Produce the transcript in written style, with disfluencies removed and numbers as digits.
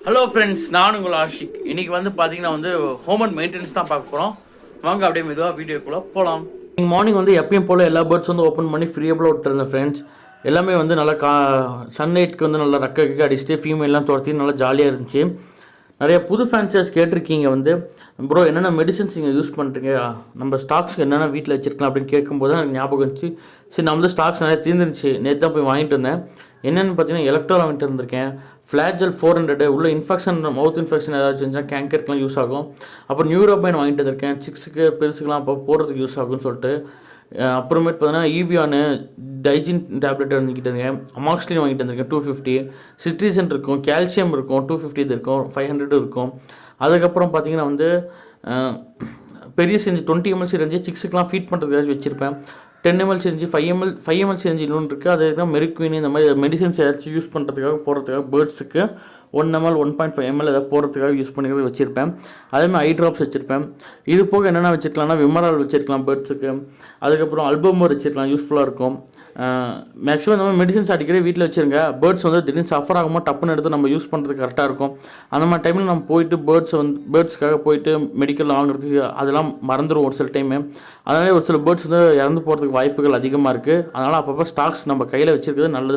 Hello friends, நான் உங்கள் ஆஷிக். இன்றைக்கி வந்து பார்த்தீங்கன்னா ஹோம் அண்ட் மெயின்டெனன்ஸ் தான் பார்க்க போகிறோம். வாங்க அப்படியே மெதுவாக வீடியோக்குள்ளே போகலாம். நீங்கள் மார்னிங் எப்பயும் போல் எல்லா பேர்ட்ஸ் ஓப்பன் பண்ணி ஃப்ரீயபிளாக விட்டுருந்தேன் ஃப்ரெண்ட்ஸ். எல்லாமே நல்லா சன்லைட்டுக்கு நல்லா ரெக்க அடிச்சுட்டு ஃபீமேல்லாம் துரத்தி நல்லா ஜாலியாக இருந்துச்சு. நிறைய புது ஃபேன்சர்ஸ் கேட்டிருக்கீங்க ப்ரோ என்னென்ன மெடிசன்ஸ் நீங்கள் யூஸ் பண்ணுறீங்க, நம்ம ஸ்டாக்ஸ்க்கு என்னென்ன வீட்டில் வச்சுருக்கலாம் அப்படின்னு கேட்கும்போது எனக்கு ஞாபகம் இருந்துச்சு. சரி, நான் ஸ்டாக்ஸ் நிறைய தீர்ந்துருச்சு. நேற்று தான் போய் வாங்கிட்டு வந்தேன். என்னென்னு பார்த்தீங்கன்னா எலக்ட்ரால் வாங்கிட்டு இருந்திருக்கேன். ஃப்ளாஜல் 400 உள்ள இன்ஃபெக்ஷன், மவுத் இன்ஃபெக்ஷன் ஏதாச்சும் இருந்துச்சுன்னா கேங்கருக்குலாம் யூஸ் ஆகும். அப்புறம் நியூரோபைன் வாங்கிட்டு வந்திருக்கேன். சிக்ஸுக்கு பெருசுக்கெலாம் அப்போ போடுறதுக்கு யூஸ் ஆகும்னு சொல்லிட்டு. அப்புறமேட்டு பார்த்தீங்கன்னா ஈவியானு டைஜின் டேப்லெட் வாங்கிட்டு இருக்கேன். அமாக்ஸ்லின் வாங்கிட்டு வந்திருக்கேன் 250. சிட்ரிசன் இருக்கும், கால்சியம் இருக்கும் 250 இருக்கும், 500 இருக்கும். அதுக்கப்புறம் பார்த்தீங்கன்னா பெரிய செஞ்சு 20 ml சிரஞ்சி சிக்ஸுக்கெலாம் ஃபீட் பண்ணுறதுக்காச்சும் வச்சுருப்பேன். 10 ml சிரஞ்சி 5 ml சிரஞ்சி இன்னொன்று இருக்குது. அதுதான் மெரிக்வின் இந்த மாதிரி மெடிசன்ஸ் ஏதாச்சும் யூஸ் பண்ணுறதுக்காக போடுறதுக்காக பேர்ட்ஸுக்கு 1 ml 1.5 ml ஏதாவது போடுறதுக்காக யூஸ் பண்ணிக்கிறது வச்சுருப்பேன். அதேமாதிரி ஐ ட்ராப்ஸ் வச்சுருப்பேன். இது போக என்னென்ன வச்சுருக்கலாம்னா விமரால் வச்சுருக்கலாம் பேர்ட்ஸுக்கு. அதுக்கப்புறம் அல்பமோர் வச்சுருக்கலாம், யூஸ்ஃபுல்லாக இருக்கும். மேக்ஸிமம் இந்த மாதிரி மெடிசன்ஸ் அடிக்கடி வீட்டில் வச்சுருங்க. பேர்ட்ஸ் திடீர்னு சஃபர் ஆகாமல் டப்புன்னு எடுத்து நம்ம யூஸ் பண்ணுறதுக்கு கரெக்டாக இருக்கும். அந்த மாதிரி டைமில் நம்ம போயிட்டு பேர்ட்ஸ்க்காக போயிட்டு மெடிக்கல் வாங்குறதுக்கு அதெல்லாம் மறந்துடும் ஒரு சில டைமு. அதனாலே ஒரு சில பேர்ட்ஸ் இறந்து போகிறதுக்கு வாய்ப்புகள் அதிகமாக இருக்குது. அதனால் அப்பப்போ ஸ்டாக்ஸ் நம்ம கையில் வச்சுருக்கிறது நல்லது.